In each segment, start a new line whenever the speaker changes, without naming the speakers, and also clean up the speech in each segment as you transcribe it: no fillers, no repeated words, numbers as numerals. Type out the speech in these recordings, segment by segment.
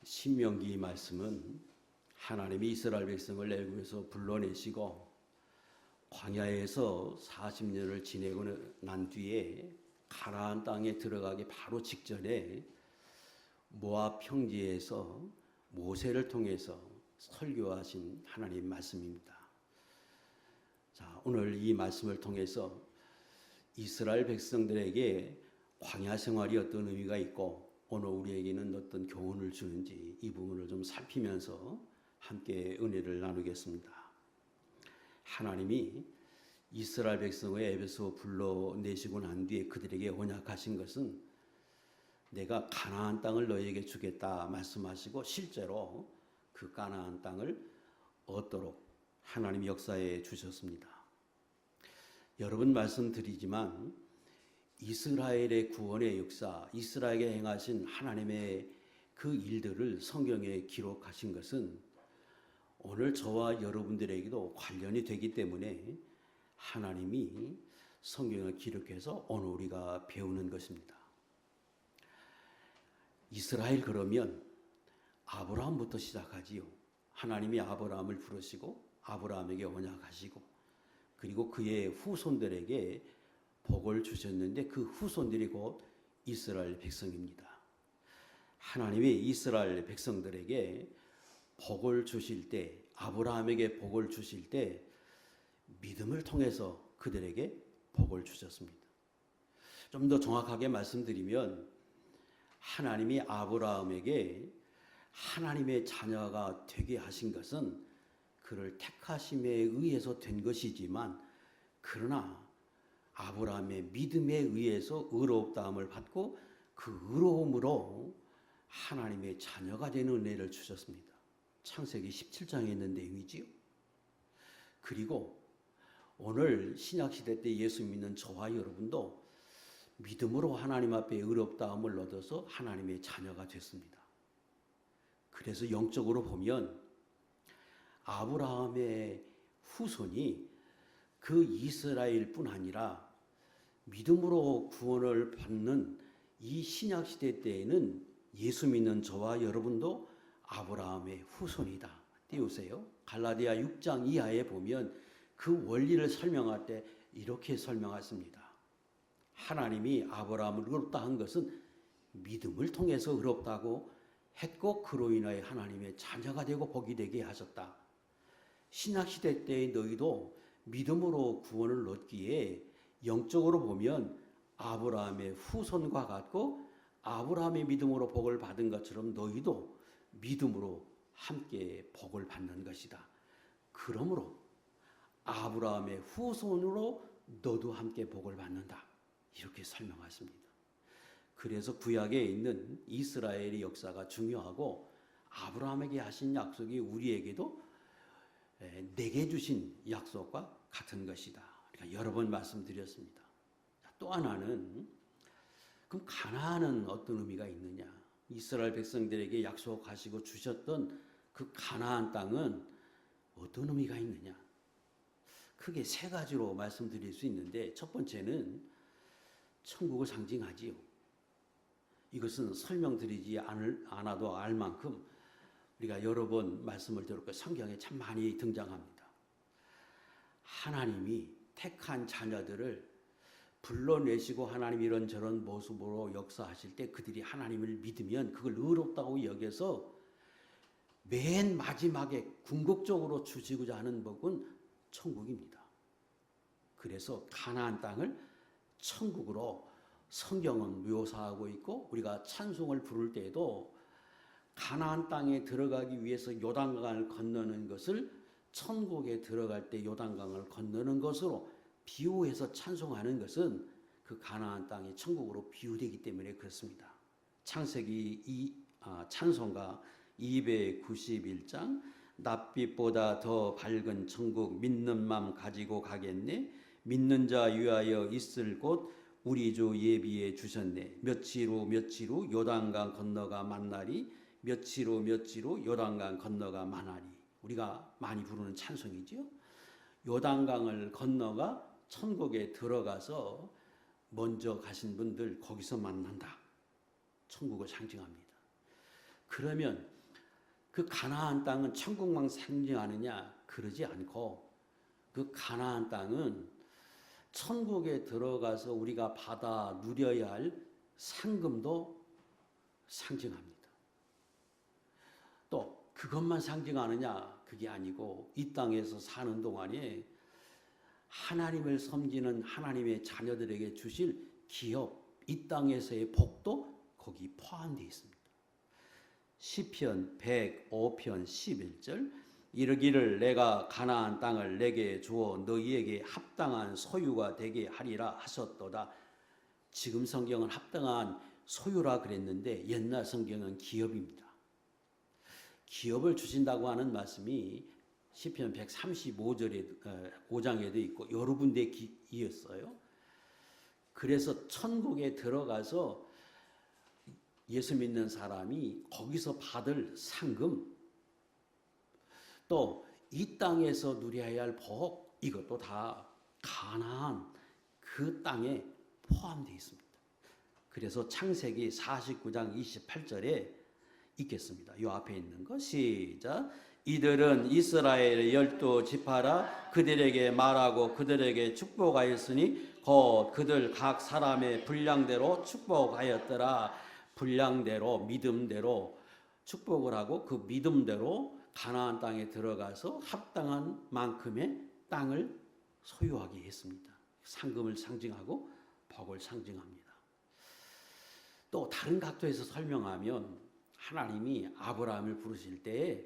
신명기 말씀은 하나님이 이스라엘 백성을 애굽에서 불러내시고 광야에서 40년을 지내고 난 뒤에 가나안 땅에 들어가기 바로 직전에 모압 평지에서 모세를 통해서 설교하신 하나님 말씀입니다. 자, 오늘 이 말씀을 통해서 이스라엘 백성들에게 광야 생활이 어떤 의미가 있고 오늘 우리에게는 어떤 교훈을 주는지 이 부분을 좀 살피면서 함께 은혜를 나누겠습니다. 하나님이 이스라엘 백성을 애굽에서 불러내시고 난 뒤에 그들에게 언약하신 것은 내가 가나안 땅을 너희에게 주겠다 말씀하시고 실제로 그 가나안 땅을 얻도록 하나님이 역사해 주셨습니다. 여러 번 말씀드리지만 이스라엘의 구원의 역사, 이스라엘에게 행하신 하나님의 그 일들을 성경에 기록하신 것은 오늘 저와 여러분들에게도 관련이 되기 때문에 하나님이 성경을 기록해서 오늘 우리가 배우는 것입니다. 이스라엘 그러면 아브라함부터 시작하지요. 하나님이 아브라함을 부르시고 아브라함에게 언약하시고 그리고 그의 후손들에게 복을 주셨는데 그 후손들이 곧 이스라엘 백성입니다. 하나님이 이스라엘 백성들에게 복을 주실 때, 아브라함에게 복을 주실 때 믿음을 통해서 그들에게 복을 주셨습니다. 좀 더 정확하게 말씀드리면 하나님이 아브라함에게 하나님의 자녀가 되게 하신 것은 그를 택하심에 의해서 된 것이지만 그러나 아브라함의 믿음에 의해서 의롭다함을 받고 그 의로움으로 하나님의 자녀가 되는 은혜를 주셨습니다. 창세기 17장에 있는 내용이지요. 그리고 오늘 신약시대 때 예수 믿는 저와 여러분도 믿음으로 하나님 앞에 의롭다함을 얻어서 하나님의 자녀가 됐습니다. 그래서 영적으로 보면 아브라함의 후손이 그 이스라엘뿐 아니라 믿음으로 구원을 받는 이 신약시대 때에는 예수 믿는 저와 여러분도 아브라함의 후손이다. 띄우세요. 갈라디아 6장 이하에 보면 그 원리를 설명할 때 이렇게 설명했습니다. 하나님이 아브라함을 의롭다 한 것은 믿음을 통해서 의롭다고 했고 그로 인하여 하나님의 자녀가 되고 복이 되게 하셨다. 신약시대 때의 너희도 믿음으로 구원을 얻기에 영적으로 보면 아브라함의 후손과 같고 아브라함의 믿음으로 복을 받은 것처럼 너희도 믿음으로 함께 복을 받는 것이다. 그러므로 아브라함의 후손으로 너도 함께 복을 받는다. 이렇게 설명하십니다. 그래서 구약에 있는 이스라엘의 역사가 중요하고 아브라함에게 하신 약속이 우리에게도 내게 주신 약속과 같은 것이다. 그러니까 여러 번 말씀드렸습니다. 또 하나는 그럼 가나안은 어떤 의미가 있느냐? 이스라엘 백성들에게 약속하시고 주셨던 그 가나안 땅은 어떤 의미가 있느냐? 크게 세 가지로 말씀드릴 수 있는데 첫 번째는 천국을 상징하지요. 이것은 설명드리지 않아도 알 만큼 우리가 여러 번 말씀을 들었고 성경에 참 많이 등장합니다. 하나님이 택한 자녀들을 불러내시고 하나님 이런저런 모습으로 역사하실 때 그들이 하나님을 믿으면 그걸 의롭다고 여겨서 맨 마지막에 궁극적으로 주시고자 하는 복은 천국입니다. 그래서 가나안 땅을 천국으로 성경은 묘사하고 있고 우리가 찬송을 부를 때에도 가나안 땅에 들어가기 위해서 요단강을 건너는 것을 천국에 들어갈 때 요단강을 건너는 것으로 비유해서 찬송하는 것은 그 가나안 땅이 천국으로 비유되기 때문에 그렇습니다. 창세기 찬송가 291장 낯빛보다 더 밝은 천국 믿는 맘 가지고 가겠네 믿는 자 위하여 있을 곳 우리 주 예비해 주셨네 며칠 후 요단강 건너가 만나리 며칠 후 요단강 건너가 만나리 우리가 많이 부르는 찬송이지요. 요단강을 건너가 천국에 들어가서 먼저 가신 분들 거기서 만난다. 천국을 상징합니다. 그러면 그 가나안 땅은 천국만 상징하느냐? 그러지 않고 그 가나안 땅은 천국에 들어가서 우리가 받아 누려야 할 상금도 상징합니다. 또 그것만 상징하느냐? 그게 아니고 이 땅에서 사는 동안에 하나님을 섬기는 하나님의 자녀들에게 주실 기업, 이 땅에서의 복도 거기 포함되어 있습니다. 시편 105편 11절 이르기를 내가 가나안 땅을 내게 주어 너희에게 합당한 소유가 되게 하리라 하셨도다. 지금 성경은 합당한 소유라 그랬는데 옛날 성경은 기업입니다. 기업을 주신다고 하는 말씀이 시편 135장에도 있고 여러 군데 이었어요. 그래서 천국에 들어가서 예수 믿는 사람이 거기서 받을 상금, 또 이 땅에서 누려야 할 복, 이것도 다 가나안 그 땅에 포함되어 있습니다. 그래서 창세기 49장 28절에 있겠습니다. 이 앞에 있는 거 시작. 이들은 이스라엘의 12지파라 그들에게 말하고 그들에게 축복하였으니 곧 그들 각 사람의 분량대로 축복하였더라. 분량대로 믿음대로 축복을 하고 그 믿음대로 가나안 땅에 들어가서 합당한 만큼의 땅을 소유하게 했습니다. 상금을 상징하고 복을 상징합니다. 또 다른 각도에서 설명하면 하나님이 아브라함을 부르실 때에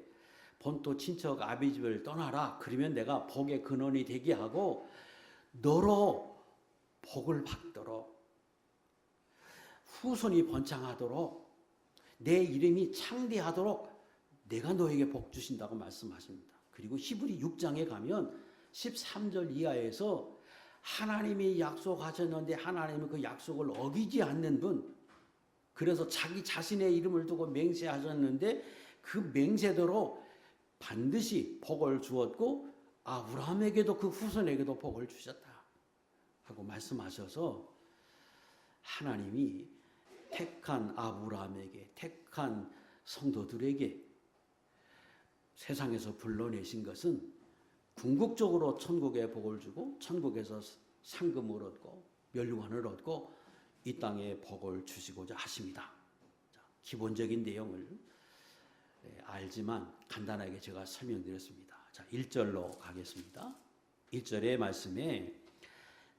본토 친척 아비집을 떠나라. 그러면 내가 복의 근원이 되게 하고 너로 복을 받도록 후손이 번창하도록 내 이름이 창대하도록 내가 너에게 복 주신다고 말씀하십니다. 그리고 히브리 6장에 가면 13절 이하에서 하나님이 약속하셨는데 하나님은 그 약속을 어기지 않는 분, 그래서 자기 자신의 이름을 두고 맹세하셨는데 그 맹세대로 반드시 복을 주었고 아브라함에게도 그 후손에게도 복을 주셨다 하고 말씀하셔서 하나님이 택한 아브라함에게, 택한 성도들에게 세상에서 불러내신 것은 궁극적으로 천국의 복을 주고 천국에서 상금을 얻고 멸류관을 얻고 이 땅에 복을 주시고자 하십니다. 자, 기본적인 내용을 알지만 간단하게 제가 설명드렸습니다. 자, 1절로 가겠습니다. 1절의 말씀에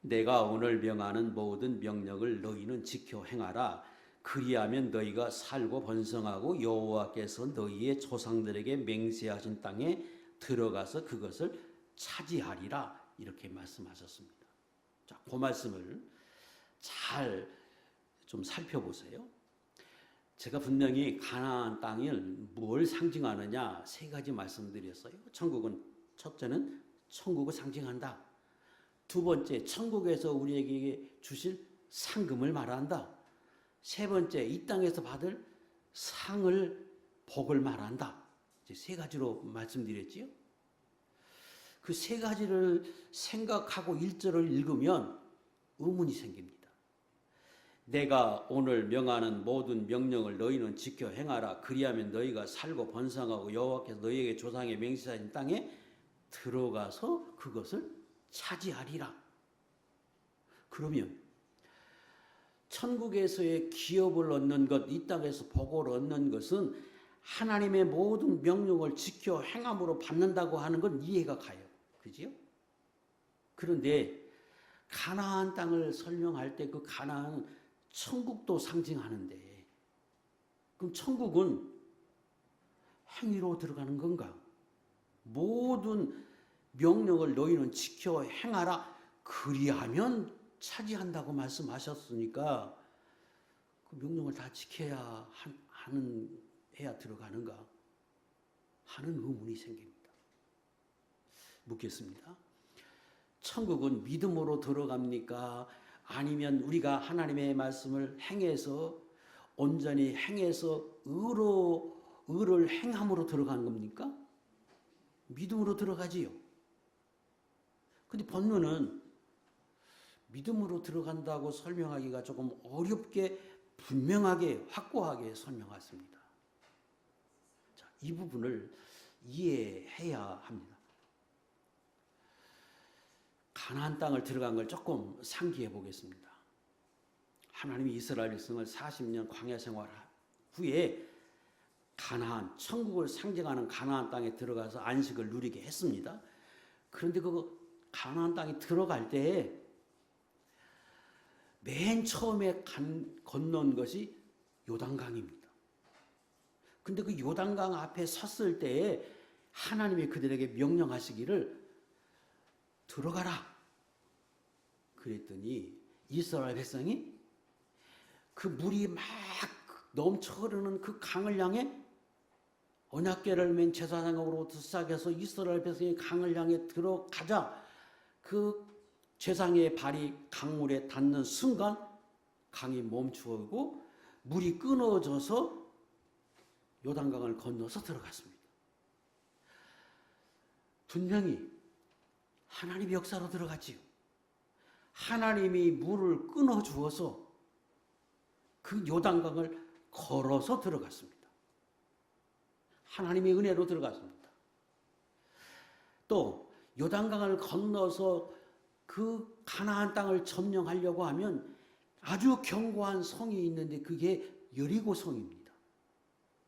내가 오늘 명하는 모든 명령을 너희는 지켜 행하라. 그리하면 너희가 살고 번성하고 여호와께서 너희의 조상들에게 맹세하신 땅에 들어가서 그것을 차지하리라. 이렇게 말씀하셨습니다. 자, 그 말씀을 잘 좀 살펴보세요. 제가 분명히 가나안 땅을 뭘 상징하느냐 세 가지 말씀드렸어요. 천국은 첫째는 천국을 상징한다. 두 번째, 천국에서 우리에게 주실 상금을 말한다. 세 번째, 이 땅에서 받을 상을, 복을 말한다. 이제 세 가지로 말씀드렸지요. 그 세 가지를 생각하고 1절을 읽으면 의문이 생깁니다. 내가 오늘 명하는 모든 명령을 너희는 지켜 행하라. 그리하면 너희가 살고 번성하고 여호와께서 너희에게 조상의 맹세하신 땅에 들어가서 그것을 차지하리라. 그러면 천국에서의 기업을 얻는 것, 이 땅에서 복을 얻는 것은 하나님의 모든 명령을 지켜 행함으로 받는다고 하는 건 이해가 가요. 그지요? 그런데 가나안 땅을 설명할 때 그 가나안은 천국도 상징하는데 그럼 천국은 행위로 들어가는 건가? 모든 명령을 너희는 지켜 행하라. 그리하면 차지한다고 말씀하셨으니까 그 명령을 다 지켜야 해야 들어가는가 하는 의문이 생깁니다. 묻겠습니다. 천국은 믿음으로 들어갑니까? 아니면 우리가 하나님의 말씀을 행해서 온전히 행해서 의를 행함으로 들어가는 겁니까? 믿음으로 들어가지요. 근데 본문은 믿음으로 들어간다고 설명하기가 조금 어렵게 분명하게 확고하게 설명했습니다. 자, 이 부분을 이해해야 합니다. 가나안 땅을 들어간 걸 조금 상기해 보겠습니다. 하나님이 이스라엘 백성을 40년 광야 생활 후에 가나안, 천국을 상징하는 가나안 땅에 들어가서 안식을 누리게 했습니다. 그런데 그 가나안 땅에 들어갈 때 맨 처음에 건넌 것이 요단강입니다. 근데 그 요단강 앞에 섰을 때에 하나님이 그들에게 명령하시기를 들어가라. 그랬더니 이스라엘 백성이 그 물이 막 넘쳐 흐르는 그 강을 향해 언약궤를 맨 제사장으로부터 시작해서 이스라엘 백성이 강을 향해 들어가자 그 제사장의 발이 강물에 닿는 순간 강이 멈추고 물이 끊어져서 요단강을 건너서 들어갔습니다. 분명히 하나님의 역사로 들어갔지요. 하나님이 물을 끊어 주어서 그 요단강을 걸어서 들어갔습니다. 하나님의 은혜로 들어갔습니다. 또 요단강을 건너서 그 가나안 땅을 점령하려고 하면 아주 견고한 성이 있는데 그게 여리고 성입니다.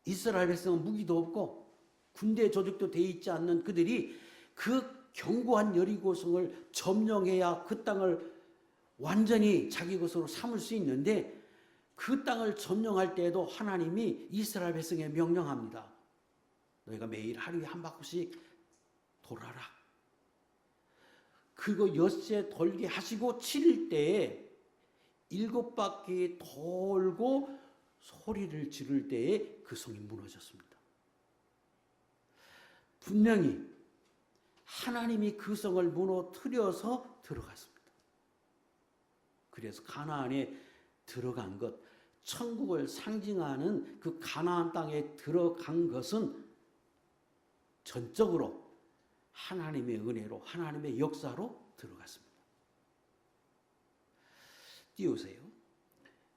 이스라엘 백성은 무기도 없고 군대 조직도 돼 있지 않는 그들이 그 견고한 여리고 성을 점령해야 그 땅을 완전히 자기 것으로 삼을 수 있는데 그 땅을 점령할 때에도 하나님이 이스라엘 백성에 명령합니다. 너희가 매일 하루에 한 바퀴씩 돌아라. 그거 엿새 돌게 하시고 7일 때에 7바퀴 돌고 소리를 지를 때에 그 성이 무너졌습니다. 분명히 하나님이 그 성을 무너뜨려서 들어갔습니다. 그래서 가나안에 들어간 것, 천국을 상징하는 그 가나안 땅에 들어간 것은 전적으로 하나님의 은혜로 하나님의 역사로 들어갔습니다. 띄우세요.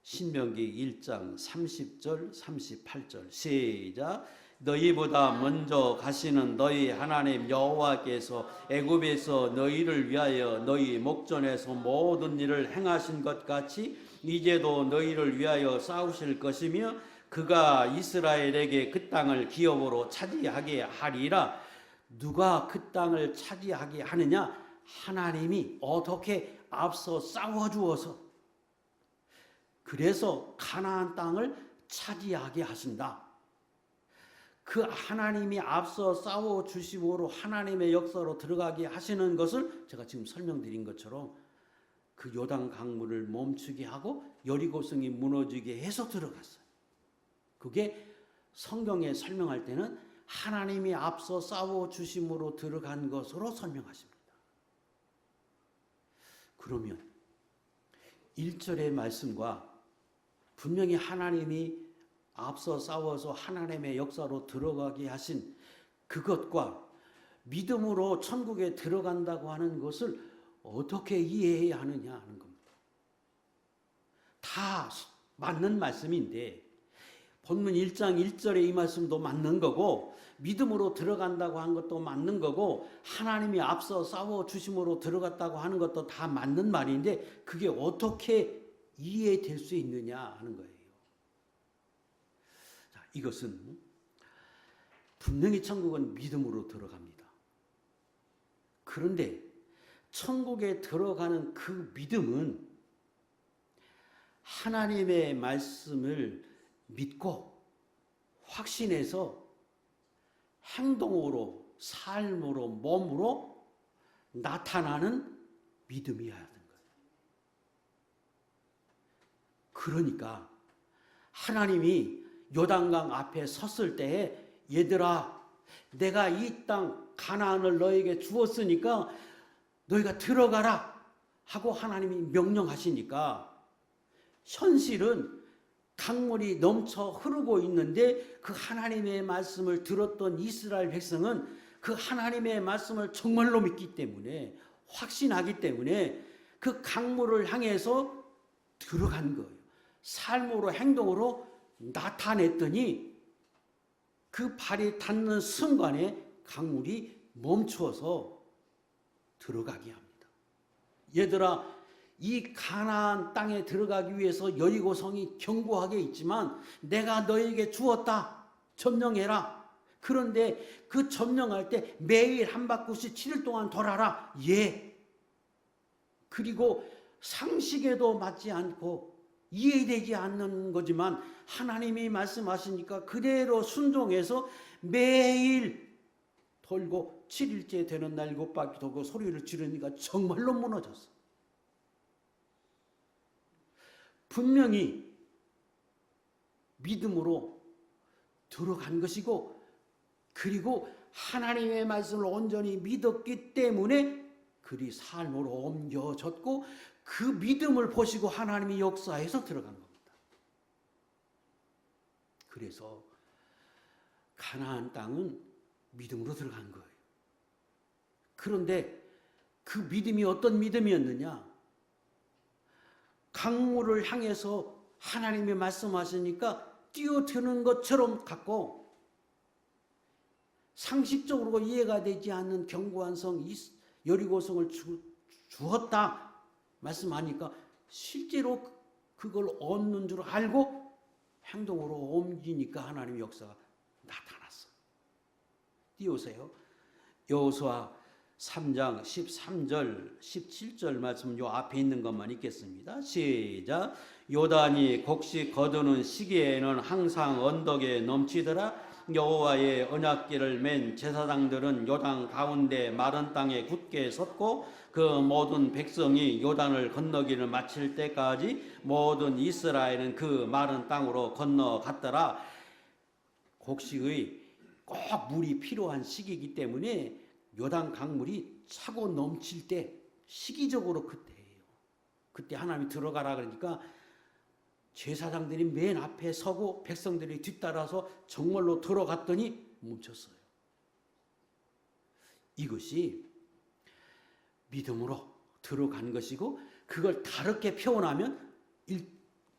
신명기 1장 30절 38절 시작. 너희보다 먼저 가시는 너희 하나님 여호와께서 애굽에서 너희를 위하여 너희 목전에서 모든 일을 행하신 것 같이 이제도 너희를 위하여 싸우실 것이며 그가 이스라엘에게 그 땅을 기업으로 차지하게 하리라. 누가 그 땅을 차지하게 하느냐? 하나님이 어떻게 앞서 싸워주어서 그래서 가나안 땅을 차지하게 하신다. 그 하나님이 앞서 싸워주심으로 하나님의 역사로 들어가게 하시는 것을 제가 지금 설명드린 것처럼 그 요단 강물을 멈추게 하고 여리고성이 무너지게 해서 들어갔어요. 그게 성경에 설명할 때는 하나님이 앞서 싸워주심으로 들어간 것으로 설명하십니다. 그러면 1절의 말씀과 분명히 하나님이 앞서 싸워서 하나님의 역사로 들어가게 하신 그것과 믿음으로 천국에 들어간다고 하는 것을 어떻게 이해해야 하느냐 하는 겁니다. 다 맞는 말씀인데 본문 1장 1절의 이 말씀도 맞는 거고 믿음으로 들어간다고 한 것도 맞는 거고 하나님이 앞서 싸워주심으로 들어갔다고 하는 것도 다 맞는 말인데 그게 어떻게 이해될 수 있느냐 하는 거예요. 자, 이것은 분명히 천국은 믿음으로 들어갑니다. 그런데 천국에 들어가는 그 믿음은 하나님의 말씀을 믿고 확신해서 행동으로, 삶으로, 몸으로 나타나는 믿음이어야 하는 거예요. 그러니까 하나님이 요단강 앞에 섰을 때에 얘들아, 내가 이 땅 가나안을 너에게 주었으니까 너희가 들어가라 하고 하나님이 명령하시니까 현실은 강물이 넘쳐 흐르고 있는데 그 하나님의 말씀을 들었던 이스라엘 백성은 그 하나님의 말씀을 정말로 믿기 때문에 확신하기 때문에 그 강물을 향해서 들어간 거예요. 삶으로 행동으로 나타냈더니 그 발이 닿는 순간에 강물이 멈추어서 들어가게 합니다. 얘들아, 이 가나안 땅에 들어가기 위해서 여리고성이 견고하게 있지만 내가 너에게 주었다. 점령해라. 그런데 그 점령할 때 매일 한 바퀴씩 7일 동안 돌아라. 예. 그리고 상식에도 맞지 않고 이해되지 않는 거지만 하나님이 말씀하시니까 그대로 순종해서 매일 돌고 7일째 되는 날 7바퀴 돌고 소리를 지르니까 정말로 무너졌어. 분명히 믿음으로 들어간 것이고, 그리고 하나님의 말씀을 온전히 믿었기 때문에 그리 삶으로 옮겨졌고, 그 믿음을 보시고 하나님이 역사해서 들어간 겁니다. 그래서 가나안 땅은 믿음으로 들어간 거예요. 그런데 그 믿음이 어떤 믿음이었느냐? 강물을 향해서 하나님이 말씀하시니까 뛰어드는 것처럼 같고, 상식적으로 이해가 되지 않는 견고한 성 여리고성을 주었다 말씀하니까 실제로 그걸 얻는 줄 알고 행동으로 옮기니까 하나님의 역사가 나타났어요. 띄우세요. 여호수아 3장 13절 17절 말씀 요 앞에 있는 것만 읽겠습니다. 시작. 요단이 곡식 거두는 시기에는 항상 언덕에 넘치더라. 여호와의 언약궤를 맨 제사장들은 요단 가운데 마른 땅에 굳게 섰고, 그 모든 백성이 요단을 건너기를 마칠 때까지 모든 이스라엘은 그 마른 땅으로 건너갔더라. 곡식의 꼭 물이 필요한 시기이기 때문에 요단 강물이 차고 넘칠 때 시기적으로 그때예요. 그때 하나님이 들어가라 그러니까 제사장들이 맨 앞에 서고 백성들이 뒤따라서 정말로 들어갔더니 멈췄어요. 이것이 믿음으로 들어간 것이고, 그걸 다르게 표현하면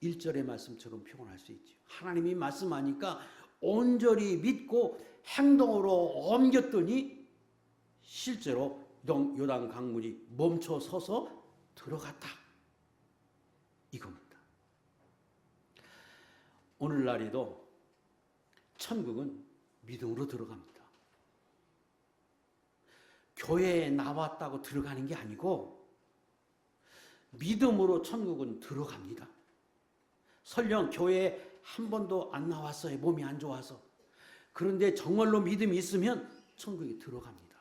1절의 말씀처럼 표현할 수 있죠. 하나님이 말씀하니까 온전히 믿고 행동으로 옮겼더니 실제로 요단 강물이 멈춰 서서 들어갔다. 이겁니다. 오늘날에도 천국은 믿음으로 들어갑니다. 교회에 나왔다고 들어가는 게 아니고 믿음으로 천국은 들어갑니다. 설령 교회에 한 번도 안 나왔어요. 몸이 안 좋아서. 그런데 정말로 믿음이 있으면 천국에 들어갑니다.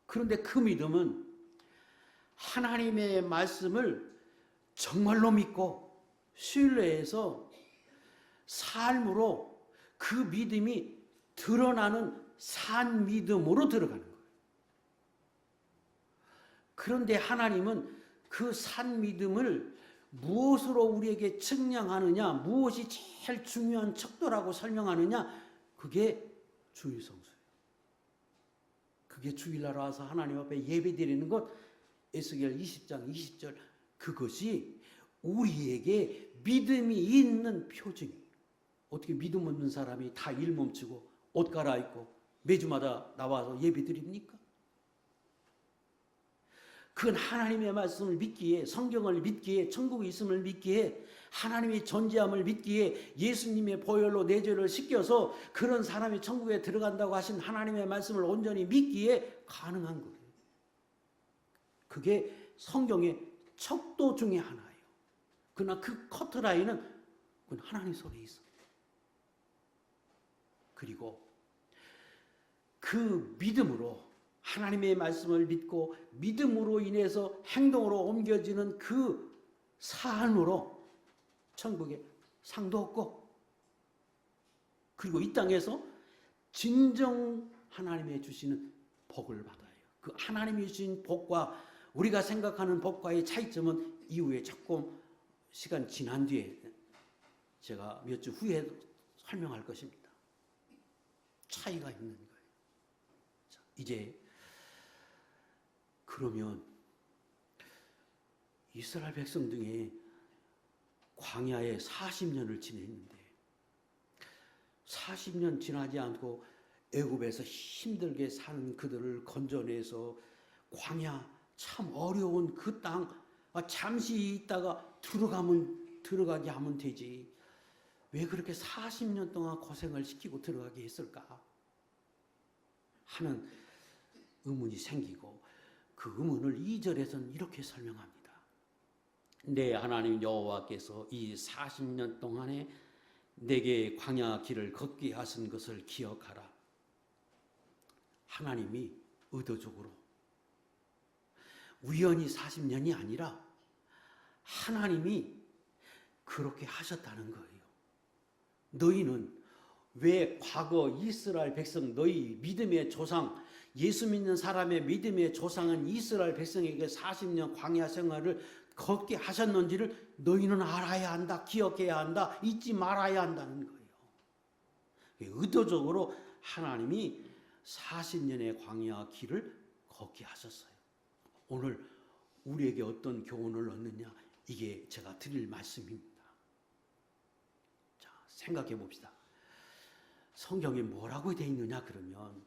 그런데 그 믿음은 하나님의 말씀을 정말로 믿고 신뢰해서 삶으로 그 믿음이 드러나는 산 믿음으로 들어가는 거예요. 그런데 하나님은 그 산 믿음을 무엇으로 우리에게 측량하느냐, 무엇이 제일 중요한 척도라고 설명하느냐, 그게 주일성수예요. 그게 주일날 와서 하나님 앞에 예배드리는 것, 에스겔 20장 20절, 그것이 우리에게 믿음이 있는 표징이에요. 어떻게 믿음 없는 사람이 다 일 멈추고 옷 갈아입고 매주마다 나와서 예배드립니까? 그건 하나님의 말씀을 믿기에, 성경을 믿기에, 천국이 있음을 믿기에, 하나님의 존재함을 믿기에, 예수님의 보혈로 내 죄를 씻겨서 그런 사람이 천국에 들어간다고 하신 하나님의 말씀을 온전히 믿기에 가능한 거예요. 그게 성경의 척도 중에 하나예요. 그러나 그 커트라인은 그건 하나님 손에 있어요. 그리고 그 믿음으로 하나님의 말씀을 믿고 믿음으로 인해서 행동으로 옮겨지는 그 삶으로 천국에 상도 얻고, 그리고 이 땅에서 진정 하나님의 주시는 복을 받아요. 그 하나님이 주신 복과 우리가 생각하는 복과의 차이점은 이후에 조금 시간 지난 뒤에 제가 몇 주 후에 설명할 것입니다. 차이가 있는 거예요. 자, 이제 그러면 이스라엘 백성 중에 광야에 40년을 지냈는데 40년 지나지 않고 애굽에서 힘들게 사는 그들을 건져내서 광야 참 어려운 그 땅 잠시 있다가 들어가게 하면 되지. 왜 그렇게 40년 동안 고생을 시키고 들어가게 했을까 하는 의문이 생기고, 그 의문을 2절에서는 이렇게 설명합니다. 내 하나님 여호와께서 이 40년 동안에 내게 광야 길을 걷게 하신 것을 기억하라. 하나님이 의도적으로 우연히 40년이 아니라 하나님이 그렇게 하셨다는 거예요. 너희는 왜 과거 이스라엘 백성, 너희 믿음의 조상, 예수 믿는 사람의 믿음의 조상은 이스라엘 백성에게 40년 광야 생활을 걷게 하셨는지를 너희는 알아야 한다, 기억해야 한다, 잊지 말아야 한다는 거예요. 의도적으로 하나님이 40년의 광야 길을 걷게 하셨어요. 오늘 우리에게 어떤 교훈을 얻느냐, 이게 제가 드릴 말씀입니다. 자, 생각해 봅시다. 성경에 뭐라고 되어 있느냐 그러면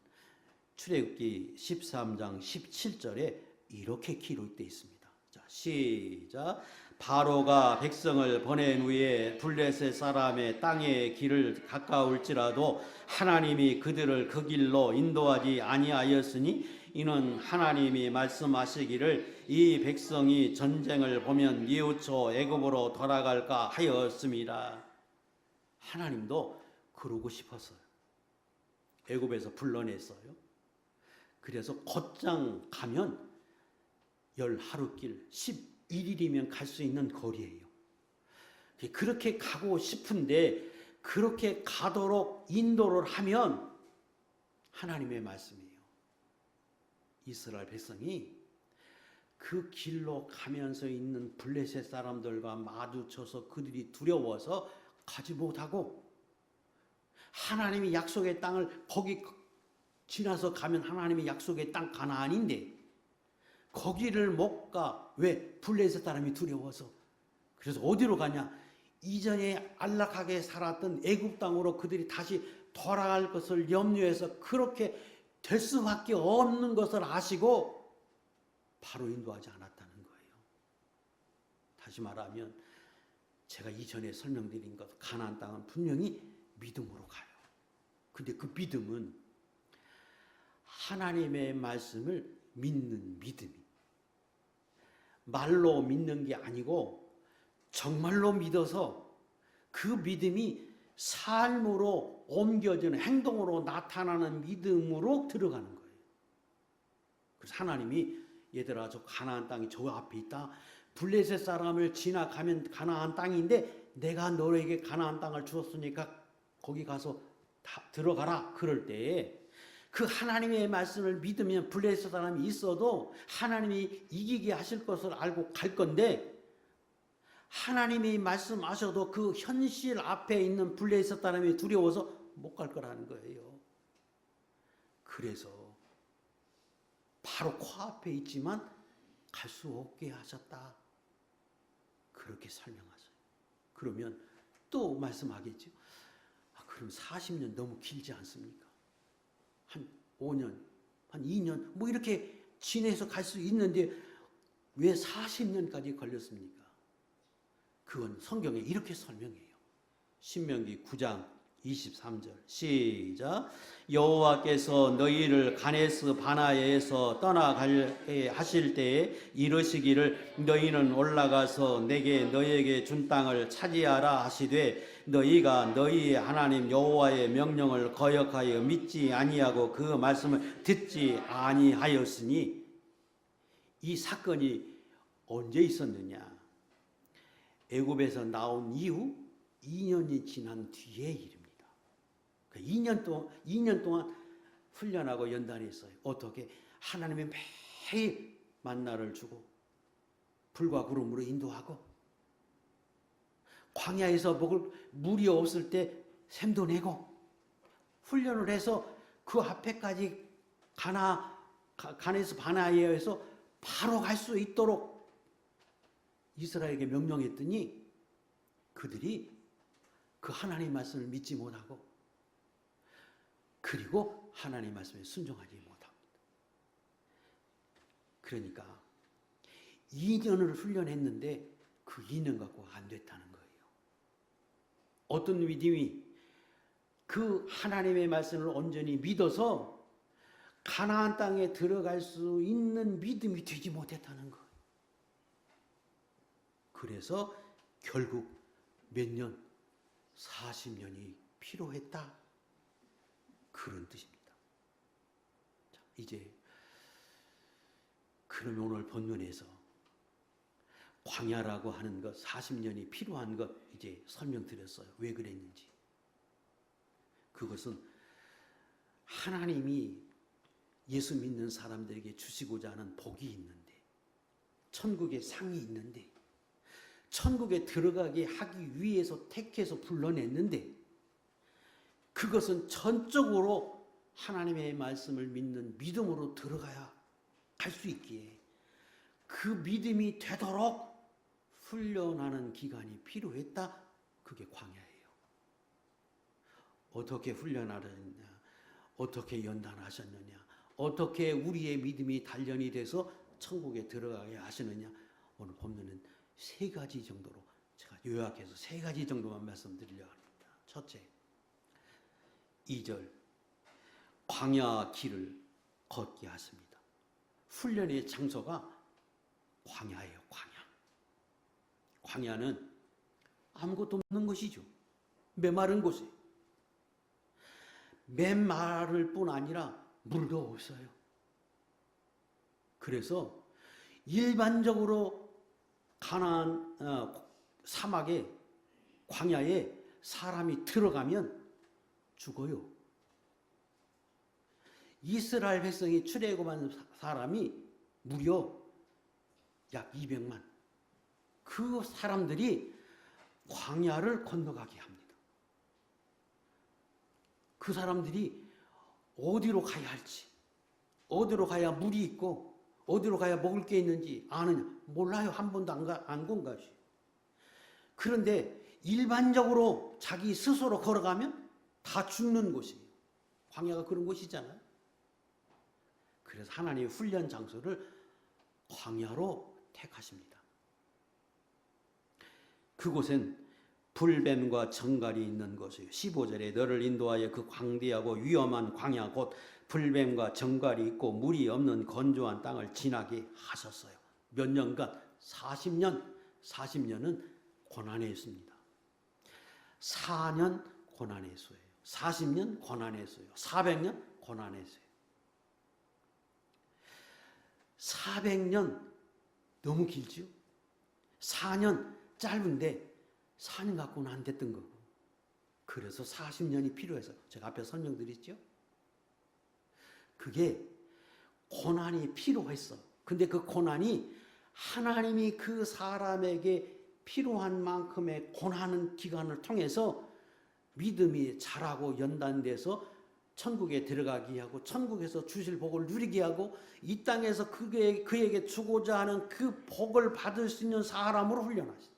출애굽기 13장 17절에 이렇게 기록되어 있습니다. 자, 시작. 바로가 백성을 보낸 후에 블레셋 사람의 땅의 길을 가까울지라도 하나님이 그들을 그 길로 인도하지 아니하였으니 이는 하나님이 말씀하시기를 이 백성이 전쟁을 보면 뉘우쳐 애굽으로 돌아갈까 하였습니다. 하나님도 그러고 싶었어요. 애굽에서 불러냈어요. 그래서 곧장 가면 10하루길 11일이면 갈 수 있는 거리예요. 그렇게 가고 싶은데 그렇게 가도록 인도를 하면 하나님의 말씀이에요. 이스라엘 백성이 그 길로 가면서 있는 블레셋 사람들과 마주쳐서 그들이 두려워서 가지 못하고, 하나님이 약속의 땅을 거기 지나서 가면 하나님의 약속의 땅 가나안인데 거기를 못 가. 왜? 블레셋 사람이 두려워서. 그래서 어디로 가냐? 이전에 안락하게 살았던 애굽 땅으로 그들이 다시 돌아갈 것을 염려해서 그렇게 될 수밖에 없는 것을 아시고 바로 인도하지 않았다는 거예요. 다시 말하면 제가 이전에 설명드린 것, 가나안 땅은 분명히 믿음으로 가요. 근데 그 믿음은 하나님의 말씀을 믿는 믿음이, 말로 믿는 게 아니고 정말로 믿어서 그 믿음이 삶으로 옮겨지는, 행동으로 나타나는 믿음으로 들어가는 거예요. 그래서 하나님이 얘들아 저 가나안 땅이 저 앞에 있다. 블레셋 사람을 지나가면 가나안 땅인데 내가 너에게 가나안 땅을 주었으니까 거기 가서 다 들어가라. 그럴 때에 그 하나님의 말씀을 믿으면 블레셋 사람이 있어도 하나님이 이기게 하실 것을 알고 갈 건데, 하나님이 말씀하셔도 그 현실 앞에 있는 블레셋 사람이 두려워서 못 갈 거라는 거예요. 그래서 바로 코앞에 있지만 갈 수 없게 하셨다. 그렇게 설명하세요. 그러면 또 말씀하겠죠. 그럼 40년 너무 길지 않습니까? 한 5년, 한 2년 뭐 이렇게 지내서 갈 수 있는데 왜 40년까지 걸렸습니까? 그건 성경에 이렇게 설명해요. 신명기 9장 23절 시작. 여호와께서 너희를 가데스 바네아에서 떠나가게 하실 때에 이르시기를 너희는 올라가서 내게 너희에게 준 땅을 차지하라 하시되 너희가 너희의 하나님 여호와의 명령을 거역하여 믿지 아니하고 그 말씀을 듣지 아니하였으니, 이 사건이 언제 있었느냐? 애굽에서 나온 이후 2년이 지난 뒤의 일입니다. 2년 동안 훈련하고 연단했어요. 어떻게? 하나님의 매일 만나를 주고 불과 구름으로 인도하고, 광야에서 먹을 물이 없을 때 샘도 내고 훈련을 해서 그 앞에까지 가데스 바네아에서 바로 갈 수 있도록 이스라엘에게 명령했더니 그들이 그 하나님의 말씀을 믿지 못하고 그리고 하나님의 말씀에 순종하지 못합니다. 그러니까 2년을 훈련했는데 그 2년 갖고 안 됐다는 거예요. 어떤 믿음이 그 하나님의 말씀을 온전히 믿어서 가나안 땅에 들어갈 수 있는 믿음이 되지 못했다는 거예요. 그래서 결국 몇 년? 40년이 필요했다. 그런 뜻입니다. 자, 이제 그러면 오늘 본문에서 광야라고 하는 것, 40년이 필요한 것 이제 설명드렸어요. 왜 그랬는지. 그것은 하나님이 예수 믿는 사람들에게 주시고자 하는 복이 있는데, 천국의 상이 있는데, 천국에 들어가게 하기 위해서 택해서 불러냈는데, 그것은 전적으로 하나님의 말씀을 믿는 믿음으로 들어가야 갈 수 있기에 그 믿음이 되도록 훈련하는 기간이 필요했다. 그게 광야예요. 어떻게 훈련하느냐, 어떻게 연단하셨느냐, 어떻게 우리의 믿음이 단련이 돼서 천국에 들어가게 하시느냐. 오늘 본문은 3가지 정도로 제가 요약해서 3가지 정도만 말씀드리려고 합니다. 첫째, 2절 광야 길을 걷게 하십니다. 훈련의 장소가 광야예요. 광야는 아무것도 없는 것이죠. 메마른 곳에. 메마를 뿐 아니라 물도 없어요. 그래서 일반적으로 가나안 사막에, 광야에 사람이 들어가면 죽어요. 이스라엘 백성이 출애굽한 사람이 무려 약 200만. 그 사람들이 광야를 건너가게 합니다. 그 사람들이 어디로 가야 할지, 어디로 가야 물이 있고 어디로 가야 먹을 게 있는지 아느냐? 몰라요. 한 번도 안 간 것이. 그런데 일반적으로 자기 스스로 걸어가면 다 죽는 곳이에요. 광야가 그런 곳이잖아요. 그래서 하나님의 훈련 장소를 광야로 택하십니다. 그곳엔 불뱀과 정갈이 있는 곳이에요. 15절에 너를 인도하여 그 광대하고 위험한 광야 곧 불뱀과 정갈이 있고 물이 없는 건조한 땅을 지나게 하셨어요. 몇 년간? 40년. 40년은 고난의 수입니다. 4년 고난의 수예요. 40년 고난의 수예요. 400년 고난의 수예요. 400년 너무 길죠? 4년 짧은데 4년 갖고는 안 됐던 거고. 그래서 40년이 필요해서 제가 앞에 설명드렸죠? 그게 고난이 필요했어. 근데 그 고난이 하나님이 그 사람에게 필요한 만큼의 고난 기간을 통해서 믿음이 자라고 연단돼서 천국에 들어가게 하고 천국에서 주실 복을 누리게 하고 이 땅에서 그에게 주고자 하는 그 복을 받을 수 있는 사람으로 훈련하시죠.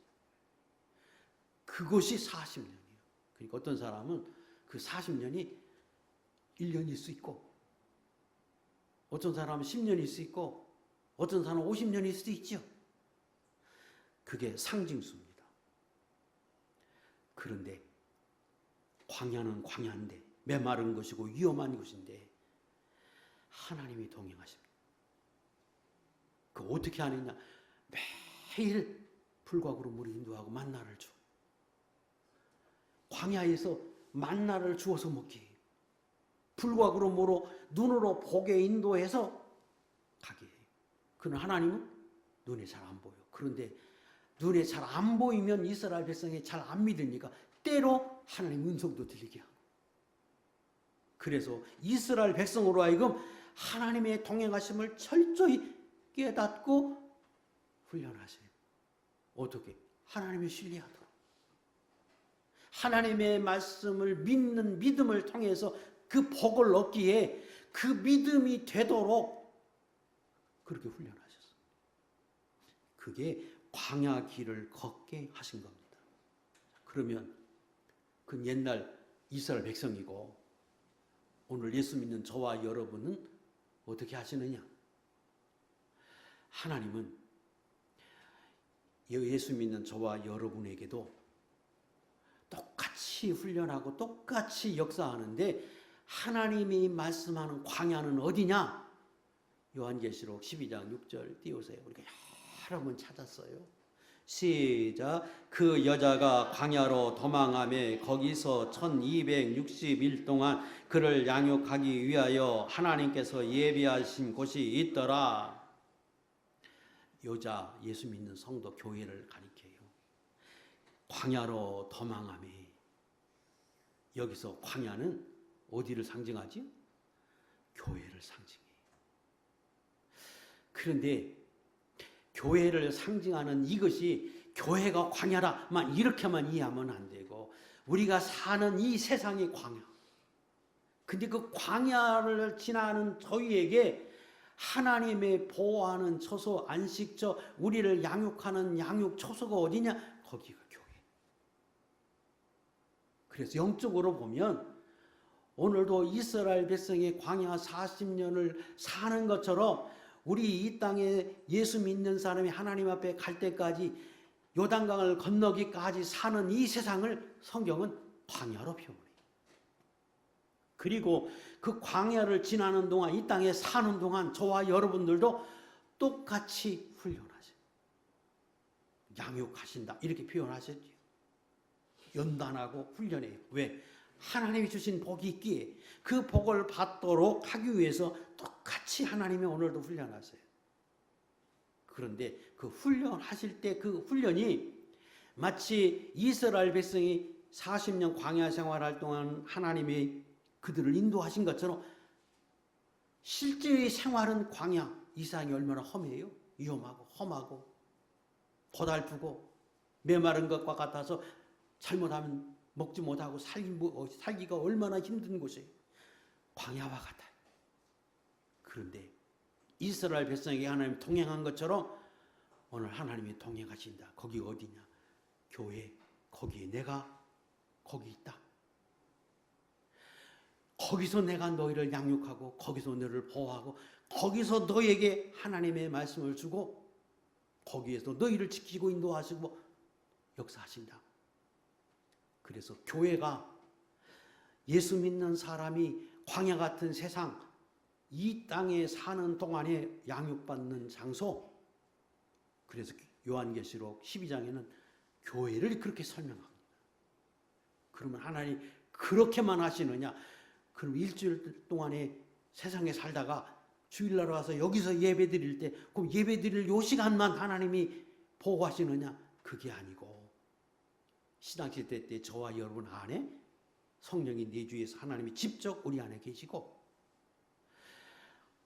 그것이 40년이에요. 그러니까 어떤 사람은 그 40년이 1년일 수 있고 어떤 사람은 10년일 수 있고 어떤 사람은 50년일 수도 있죠. 그게 상징수입니다. 그런데 광야는 광야인데 메마른 것이고 위험한 것인데 하나님이 동행하십니다. 그 어떻게 하느냐? 매일 불과 구름으로 인도하고 만나를 줘. 광야에서 만나를 주어서 먹게 해요. 불과 구름으로 눈으로 보게 인도해서 가게 해요. 그러나 하나님은 눈에 잘 안 보여. 그런데 눈에 잘 안 보이면 이스라엘 백성이 잘 안 믿으니까 때로 하나님 음성도 들리게 하고. 그래서 이스라엘 백성으로 하여금 하나님의 동행하심을 철저히 깨닫고 훈련하세요. 어떻게? 하나님을 신뢰하도록. 하나님의 말씀을 믿는 믿음을 통해서 그 복을 얻기에 그 믿음이 되도록 그렇게 훈련하셨어요. 그게 광야 길을 걷게 하신 겁니다. 그러면 그 옛날 이스라엘 백성이고 오늘 예수 믿는 저와 여러분은 어떻게 하시느냐? 하나님은 예수 믿는 저와 여러분에게도 똑같이 훈련하고 똑같이 역사하는데 하나님이 말씀하는 광야는 어디냐? 요한계시록 12장 6절 띄우세요. 우리가 여러 번 찾았어요. 시작. 그 여자가 광야로 도망하며 거기서 1260일 동안 그를 양육하기 위하여 하나님께서 예비하신 곳이 있더라. 여자, 예수 믿는 성도 교회를 가리켜요. 광야로 도망하며, 여기서 광야는 어디를 상징하지? 교회를 상징해요. 그런데 교회를 상징하는 이것이 교회가 광야라만 이렇게만 이해하면 안 되고, 우리가 사는 이 세상이 광야. 근데 그 광야를 지나는 저희에게 하나님의 보호하는 처소, 안식처, 우리를 양육하는 양육 처소가 어디냐? 거기가 교회. 그래서 영적으로 보면 오늘도 이스라엘 백성이 광야 40년을 사는 것처럼 우리 이 땅에 예수 믿는 사람이 하나님 앞에 갈 때까지 요단강을 건너기까지 사는 이 세상을 성경은 광야로 표현해요. 그리고 그 광야를 지나는 동안, 이 땅에 사는 동안 저와 여러분들도 똑같이 훈련하세요. 양육하신다 이렇게 표현하셨죠. 연단하고 훈련해요. 왜? 하나님이 주신 복이 있기에 그 복을 받도록 하기 위해서 똑같이 하나님이 오늘도 훈련하세요. 그런데 그 훈련하실 때 그 훈련이 마치 이스라엘 백성이 40년 광야 생활할 동안 하나님이 그들을 인도하신 것처럼 실제의 생활은 광야, 이 세상이 얼마나 험해요. 위험하고 험하고 고달프고 메마른 것과 같아서 잘못하면 먹지 못하고 살기가 얼마나 힘든 곳이에요. 광야와 같아요. 그런데 이스라엘 백성에게 하나님이 동행한 것처럼 오늘 하나님이 동행하신다. 거기 어디냐? 교회. 거기에 내가 거기 있다. 거기서 내가 너희를 양육하고 거기서 너희를 보호하고 거기서 너희에게 하나님의 말씀을 주고 거기에서 너희를 지키고 인도하시고 역사하신다. 그래서 교회가 예수 믿는 사람이 광야 같은 세상, 이 땅에 사는 동안에 양육받는 장소. 그래서 요한계시록 12장에는 교회를 그렇게 설명합니다. 그러면 하나님 그렇게만 하시느냐? 그럼 일주일 동안에 세상에 살다가 주일날 와서 여기서 예배 드릴 때 그럼 예배 드릴 요 시간만 하나님이 보호하시느냐? 그게 아니고 신앙시대 때 저와 여러분 안에 성령이 내주에서 하나님이 직접 우리 안에 계시고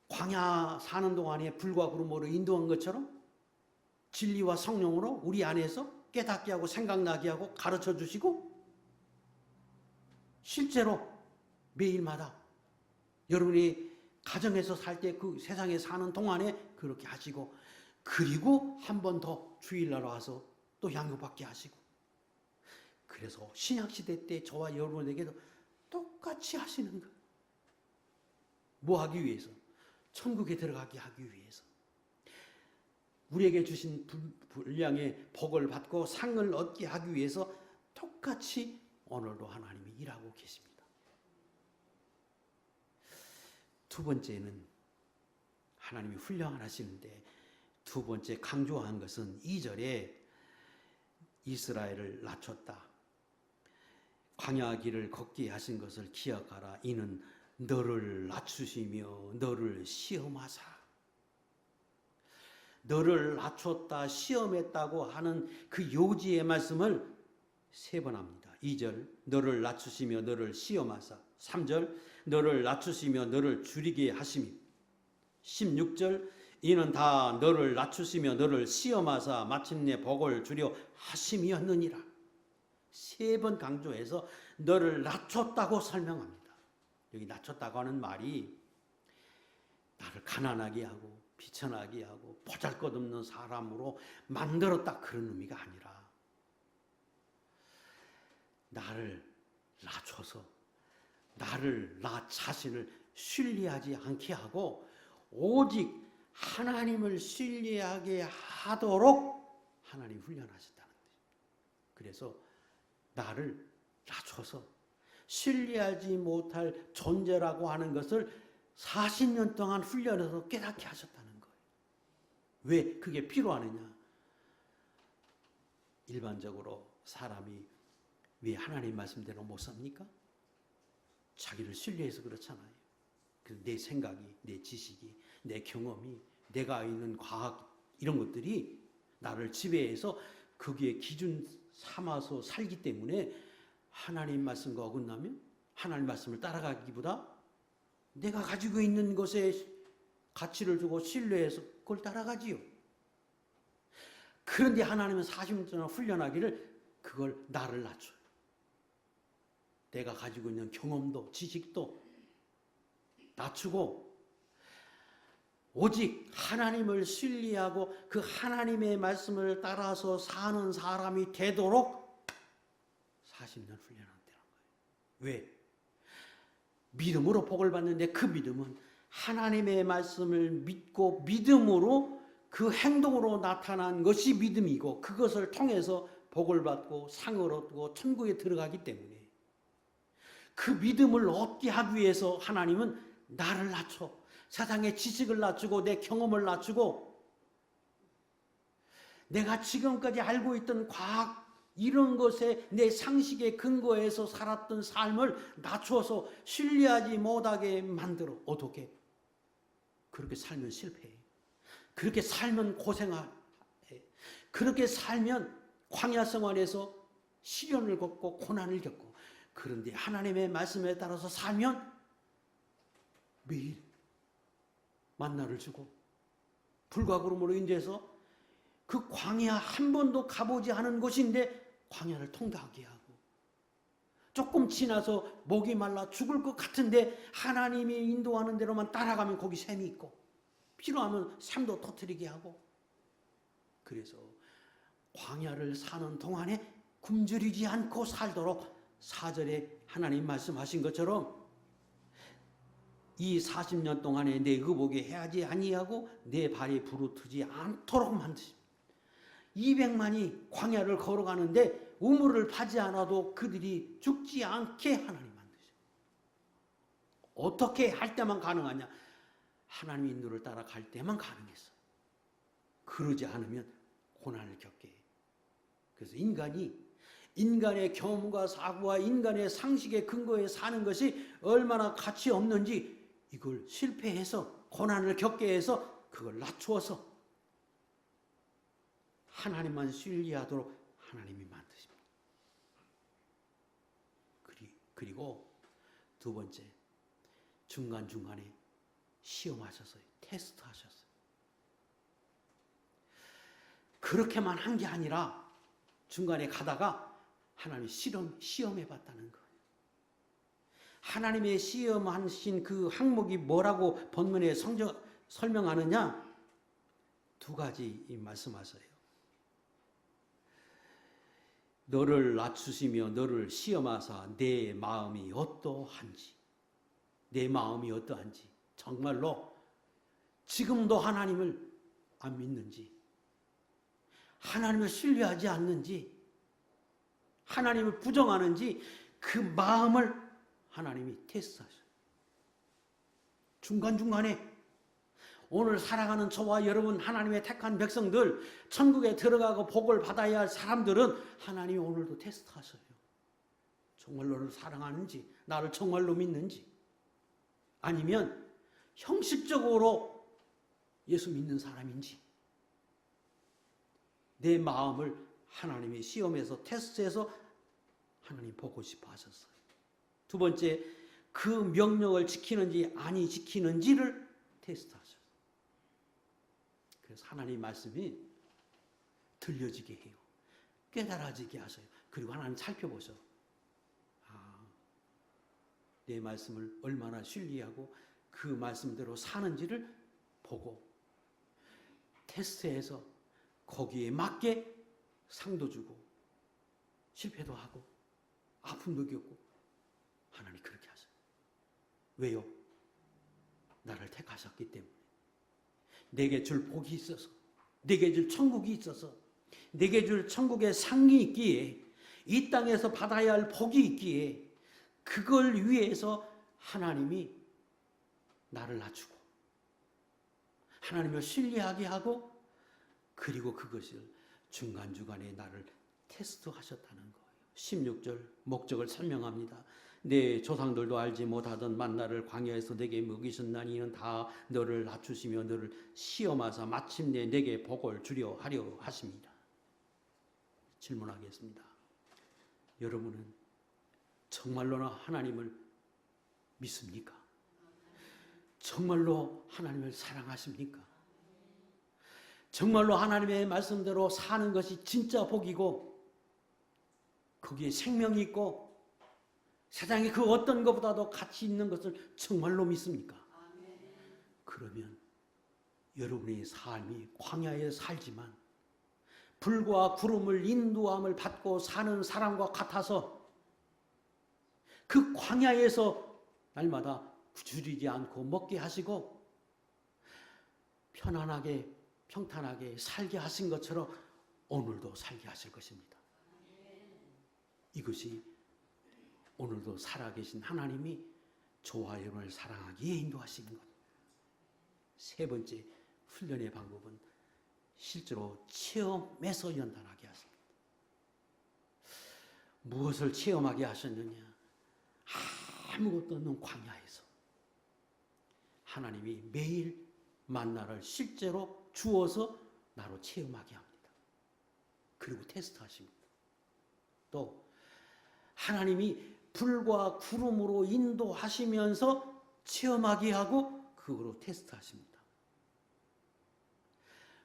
광야 사는 동안에 불과 구름으로 인도한 것처럼 진리와 성령으로 우리 안에서 깨닫게 하고 생각나게 하고 가르쳐 주시고 실제로 매일마다 여러분이 가정에서 살 때 그 세상에 사는 동안에 그렇게 하시고 그리고 한 번 더 주일날 와서 또 양육받게 하시고 그래서 신약시대 때 저와 여러분에게도 똑같이 하시는 거예요. 뭐 하기 위해서? 천국에 들어가게 하기 위해서. 우리에게 주신 분량의 복을 받고 상을 얻게 하기 위해서 똑같이 오늘도 하나님이 일하고 계십니다. 두 번째는 하나님이 훈련하시는데 두 번째 강조한 것은 2절에 이스라엘을 낮췄다. 광야 길을 걷게 하신 것을 기억하라. 이는 너를 낮추시며 너를 시험하사. 너를 낮췄다 시험했다고 하는 그 요지의 말씀을 3번 합니다. 2절 너를 낮추시며 너를 시험하사. 3절 너를 낮추시며 너를 줄이게 하심이. 16절 이는 다 너를 낮추시며 너를 시험하사 마침내 복을 주려 하심이었느니라. 3번 강조해서 너를 낮췄다고 설명합니다. 여기 낮췄다고 하는 말이 나를 가난하게 하고 비천하게 하고 보잘것없는 사람으로 만들었다 그런 의미가 아니라 나를 낮춰서 나 자신을 신뢰하지 않게 하고 오직 하나님을 신뢰하게 하도록 하나님 훈련하셨다는 거죠. 그래서 나를 낮춰서 신뢰하지 못할 존재라고 하는 것을 40년 동안 훈련해서 깨닫게 하셨다는 거예요. 왜 그게 필요하느냐? 일반적으로 사람이 왜 하나님 말씀대로 못 삽니까? 자기를 신뢰해서 그렇잖아요. 내 생각이, 내 지식이, 내 경험이, 내가 있는 과학 이런 것들이 나를 지배해서 거기에 기준 삼아서 살기 때문에 하나님 말씀과 어긋나면 하나님 말씀을 따라가기보다 내가 가지고 있는 것에 가치를 두고 신뢰해서 그걸 따라가지요. 그런데 하나님은 40년 동안 훈련하기를 그걸 나를 낮춰요. 내가 가지고 있는 경험도 지식도 낮추고 오직 하나님을 신뢰하고 그 하나님의 말씀을 따라서 사는 사람이 되도록 40년 훈련한다는 거예요. 왜? 믿음으로 복을 받는데 그 믿음은 하나님의 말씀을 믿고 믿음으로 그 행동으로 나타난 것이 믿음이고 그것을 통해서 복을 받고 상을 얻고 천국에 들어가기 때문에 그 믿음을 얻게 하기 위해서 하나님은 나를 낮춰 세상의 지식을 낮추고 내 경험을 낮추고 내가 지금까지 알고 있던 과학 이런 것에 내 상식에 근거해서 살았던 삶을 낮춰서 신뢰하지 못하게 만들어. 어떻게? 그렇게 살면 실패해. 그렇게 살면 고생해. 그렇게 살면 광야 생활에서 시련을 겪고 고난을 겪고 그런데 하나님의 말씀에 따라서 살면 매일 만나를 주고 불과 구름으로 인해서 그 광야 한 번도 가보지 않은 곳인데 광야를 통과하게 하고 조금 지나서 목이 말라 죽을 것 같은데 하나님이 인도하는 대로만 따라가면 거기 샘이 있고 필요하면 샘도 터뜨리게 하고 그래서 광야를 사는 동안에 굶주리지 않고 살도록 4절에 하나님 말씀하신 것처럼 이 40년 동안에 내 의복에 해하지 아니하고 내 발이 부르트지 않도록 만드십니다. 200만이 광야를 걸어가는데 우물을 파지 않아도 그들이 죽지 않게 하나님 만드십니다. 어떻게 할 때만 가능하냐? 하나님 인도를 따라 갈 때만 가능했어요. 그러지 않으면 고난을 겪게 해요. 그래서 인간의 경험과 사고와 인간의 상식의 근거에 사는 것이 얼마나 가치 없는지 이걸 실패해서 고난을 겪게 해서 그걸 낮추어서 하나님만 신뢰하도록 하나님이 만드십니다. 그리고 두 번째 중간중간에 시험하셨어요. 테스트하셨어요. 그렇게만 한 게 아니라 중간에 가다가 하나님이 시험해 봤다는 거예요. 하나님의 시험하신 그 항목이 뭐라고 본문에 설명하느냐? 두 가지 말씀하세요. 너를 낮추시며 너를 시험하사 내 마음이 어떠한지 정말로 지금도 하나님을 안 믿는지 하나님을 신뢰하지 않는지 하나님을 부정하는지 그 마음을 하나님이 테스트하셔요. 중간중간에 오늘 사랑하는 저와 여러분 하나님의 택한 백성들 천국에 들어가고 복을 받아야 할 사람들은 하나님이 오늘도 테스트하셔요. 정말 너를 사랑하는지 나를 정말로 믿는지 아니면 형식적으로 예수 믿는 사람인지 내 마음을 하나님이 시험해서 테스트해서 하나님 보고 싶어 하셨어요. 두 번째 그 명령을 지키는지 아니 지키는지를 테스트하셨어요. 그래서 하나님 말씀이 들려지게 해요. 깨달아지게 하셔요. 그리고 하나님 살펴보셔. 내 말씀을 얼마나 신뢰하고 그 말씀대로 사는지를 보고 테스트해서 거기에 맞게 상도 주고 실패도 하고 아픔도 겪고 하나님 그렇게 하셔요. 왜요? 나를 택하셨기 때문에. 내게 줄 복이 있어서, 내게 줄 천국이 있어서, 내게 줄 천국의 상이 있기에, 이 땅에서 받아야 할 복이 있기에, 그걸 위해서 하나님이 나를 낮추고 하나님을 신뢰하게 하고, 그리고 그것을 중간중간에 나를 테스트하셨다는 거예요. 16절 목적을 설명합니다. 내 조상들도 알지 못하던 만나를 광야에서 내게 먹이셨나니 이는 다 너를 낮추시며 너를 시험하사 마침내 내게 복을 주려 하려 하십니다. 질문하겠습니다. 여러분은 정말로 하나님을 믿습니까? 정말로 하나님을 사랑하십니까? 정말로 하나님의 말씀대로 사는 것이 진짜 복이고, 거기에 생명이 있고 세상에 그 어떤 것보다도 가치 있는 것을 정말로 믿습니까? 그러면 여러분의 삶이 광야에 살지만 불과 구름을 인도함을 받고 사는 사람과 같아서 그 광야에서 날마다 줄이지 않고 먹게 하시고 편안하게 평탄하게 살게 하신 것처럼 오늘도 살게 하실 것입니다. 이것이 오늘도 살아계신 하나님이 저와 여러분을 사랑하기에 인도하시는 겁니다. 세 번째 훈련의 방법은 실제로 체험해서 연단하게 하십니다. 무엇을 체험하게 하셨느냐? 아무것도 없는 광야에서 하나님이 매일 만나를 실제로 주어서 나로 체험하게 합니다. 그리고 테스트하십니다. 또 하나님이 불과 구름으로 인도하시면서 체험하게 하고 그거로 테스트하십니다.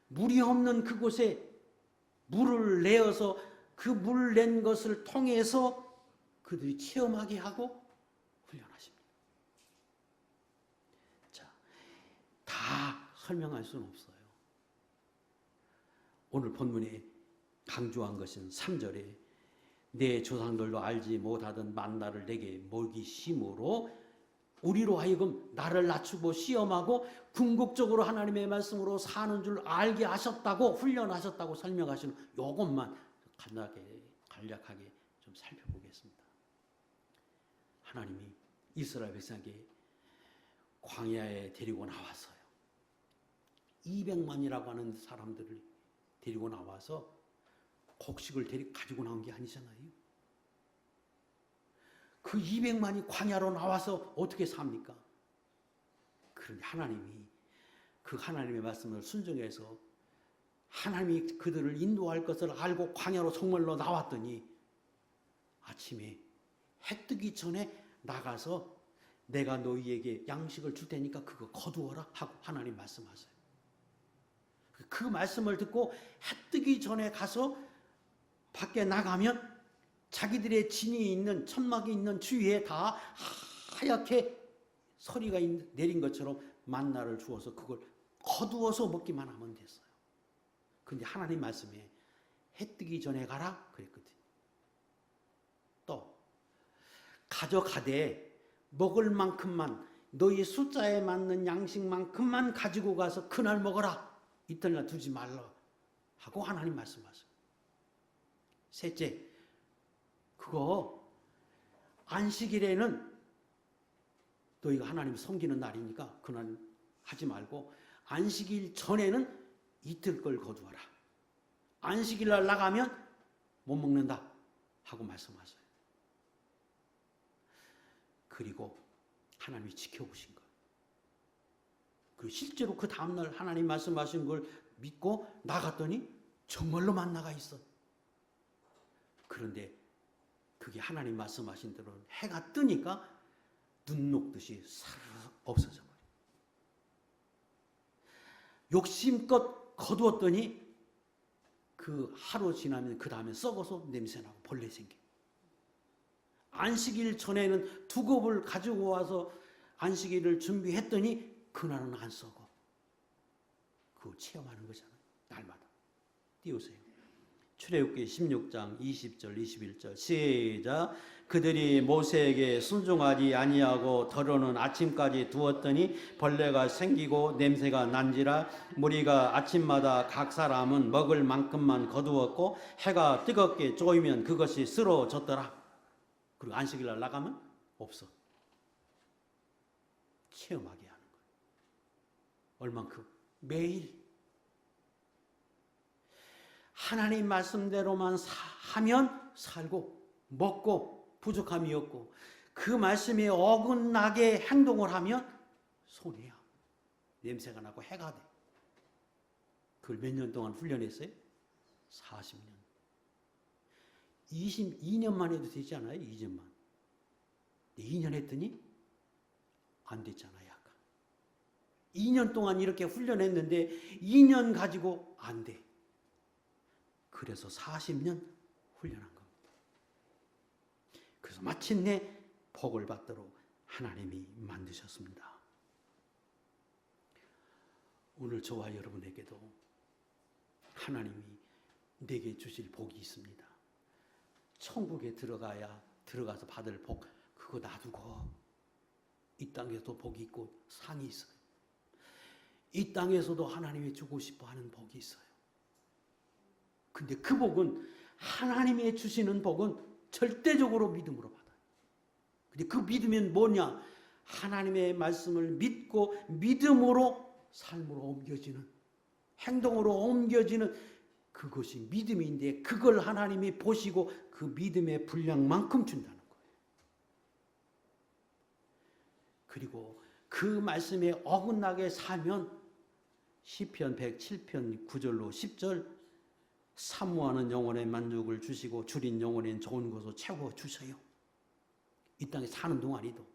물이 없는 그곳에 물을 내어서 그 물 낸 것을 통해서 그들이 체험하게 하고 훈련하십니다. 자, 다 설명할 수는 없어요. 오늘 본문에 강조한 것은 3절에 내 조상들도 알지 못하던 만나를 내게 먹이심으로 우리로 하여금 나를 낮추고 시험하고 궁극적으로 하나님의 말씀으로 사는 줄 알게 하셨다고 훈련하셨다고 설명하시는 이것만 간략하게 좀 살펴보겠습니다. 하나님이 이스라엘 백성에게 광야에 데리고 나와서요. 200만이라고 하는 사람들을 데리고 나와서 곡식을 가지고 나온 게 아니잖아요. 그 200만이 광야로 나와서 어떻게 삽니까? 그런데 하나님이 그 하나님의 말씀을 순종해서 하나님이 그들을 인도할 것을 알고 광야로 정말로 나왔더니 아침에 해 뜨기 전에 나가서 내가 너희에게 양식을 줄 테니까 그거 거두어라 하고 하나님 말씀하세요. 그 말씀을 듣고 해 뜨기 전에 가서 밖에 나가면 자기들의 진이 있는 천막이 있는 주위에 다 하얗게 서리가 내린 것처럼 만나를 주어서 그걸 거두어서 먹기만 하면 됐어요. 근데 하나님 말씀에 해 뜨기 전에 가라 그랬거든요. 또 가져가되 먹을 만큼만 너희 숫자에 맞는 양식만큼만 가지고 가서 그날 먹어라. 이틀날 두지 말라 하고 하나님 말씀하세요. 셋째, 그거 안식일에는 너희가 하나님 섬기는 날이니까 그날 하지 말고 안식일 전에는 이틀 걸 거두어라. 안식일 날 나가면 못 먹는다 하고 말씀하세요. 그리고 하나님이 지켜보신 것. 그 실제로 그 다음날 하나님 말씀하신 걸 믿고 나갔더니 정말로 만나가 있어. 그런데 그게 하나님 말씀하신 대로 해가 뜨니까 눈 녹듯이 사르르 없어져 버려. 욕심껏 거두었더니 그 하루 지나면 그 다음에 썩어서 냄새나고 벌레 생겨. 안식일 전에는 2곱을 가지고 와서 안식일을 준비했더니 그날은 안 썩어. 그거 체험하는 거잖아요. 날마다. 띄우세요. 출애굽기 16장 20절 21절 시작. 그들이 모세에게 순종하지 아니하고 더러는 아침까지 두었더니 벌레가 생기고 냄새가 난지라 무리가 아침마다 각 사람은 먹을 만큼만 거두었고 해가 뜨겁게 쪼이면 그것이 쓰러졌더라. 그리고 안식일 날 나가면 없어. 체험하게 하는 거예요. 얼만큼? 매일. 하나님 말씀대로만 하면 살고 먹고 부족함이 없고 그 말씀에 어긋나게 행동을 하면 손해야. 냄새가 나고 해가 돼. 그걸 몇 년 동안 훈련했어요? 40년. 22년만 해도 되지 않아요? 2년만. 2년 했더니 안 됐잖아요. 아까. 2년 동안 이렇게 훈련했는데 2년 가지고 안 돼. 그래서 40년 훈련한 겁니다. 그래서 마침내 복을 받도록 하나님이 만드셨습니다. 오늘 저와 여러분에게도 하나님이 내게 주실 복이 있습니다. 천국에 들어가서 받을 복, 그거 놔두고 이 땅에도 복이 있고 상이 있어요. 이 땅에서도 하나님이 주고 싶어 하는 복이 있어요. 근데 그 복은 하나님이 주시는 복은 절대적으로 믿음으로 받아요. 근데 그 믿음은 뭐냐? 하나님의 말씀을 믿고 믿음으로 삶으로 옮겨지는, 행동으로 옮겨지는 그것이 믿음인데 그걸 하나님이 보시고 그 믿음의 분량만큼 준다는 거예요. 그리고 그 말씀에 어긋나게 살면 시편 107편 9절로 10절 사모하는 영혼의 만족을 주시고 줄인 영혼의 좋은 것을 채워주셔요. 이 땅에 사는 동안이도.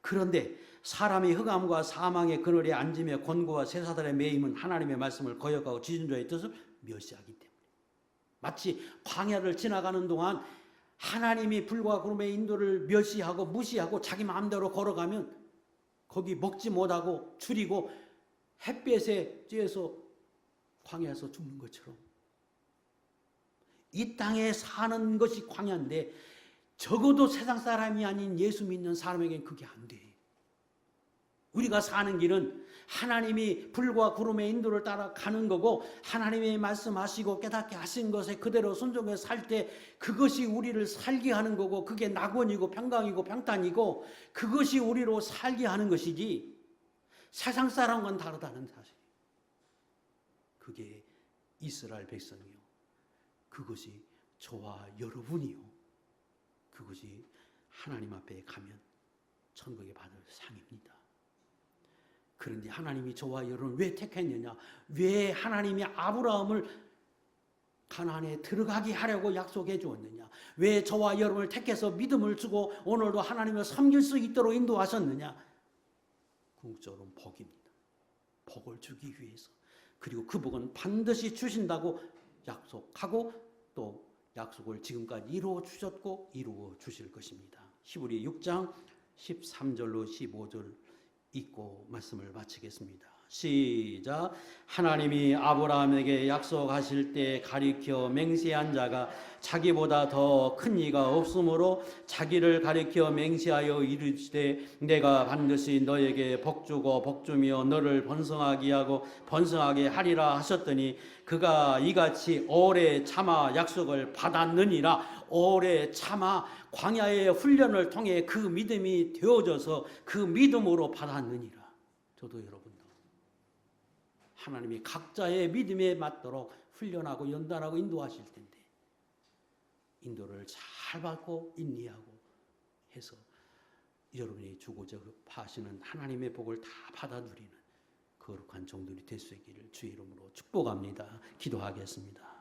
그런데 사람이 흑암과 사망의 그늘에 앉으며 권고와 세사들의 매임은 하나님의 말씀을 거역하고 지존자의 뜻을 멸시하기 때문에 마치 광야를 지나가는 동안 하나님이 불과 구름의 인도를 멸시하고 무시하고 자기 마음대로 걸어가면 거기 먹지 못하고 줄이고 햇볕에 쬐서 광야에서 죽는 것처럼 이 땅에 사는 것이 광야인데 적어도 세상 사람이 아닌 예수 믿는 사람에게는 그게 안 돼. 우리가 사는 길은 하나님이 불과 구름의 인도를 따라 가는 거고 하나님의 말씀하시고 깨닫게 하신 것에 그대로 순종해 살 때 그것이 우리를 살게 하는 거고 그게 낙원이고 평강이고 평탄이고 그것이 우리로 살게 하는 것이지 세상 사람과는 다르다는 사실. 그게 이스라엘 백성이요. 그것이 저와 여러분이요. 그것이 하나님 앞에 가면 천국에 받을 상입니다. 그런데 하나님이 저와 여러분을 왜 택했느냐? 왜 하나님이 아브라함을 가나안에 들어가게 하려고 약속해 주었느냐? 왜 저와 여러분을 택해서 믿음을 주고 오늘도 하나님을 섬길 수 있도록 인도하셨느냐? 궁극적으로 복입니다. 복을 주기 위해서. 그리고 그 복은 반드시 주신다고 약속하고 또 약속을 지금까지 이루어 주셨고 이루어 주실 것입니다. 히브리 6장 13절로 15절 읽고 말씀을 마치겠습니다. 시작. 하나님이 아브라함에게 약속하실 때 가리켜 맹세한 자가 자기보다 더 큰 이가 없으므로 자기를 가리켜 맹세하여 이르시되 내가 반드시 너에게 복주고 복주며 너를 번성하게 하고 번성하게 하리라 하셨더니 그가 이같이 오래 참아 약속을 받았느니라. 오래 참아 광야의 훈련을 통해 그 믿음이 되어져서 그 믿음으로 받았느니라. 저도 여러분도 하나님이 각자의 믿음에 맞도록 훈련하고 연단하고 인도하실 텐데 인도를 잘 받고 인내하고 해서 여러분이 주고자 하시는 하나님의 복을 다 받아 누리는 거룩한 종들이 될 수 있기를 주의 이름으로 축복합니다. 기도하겠습니다.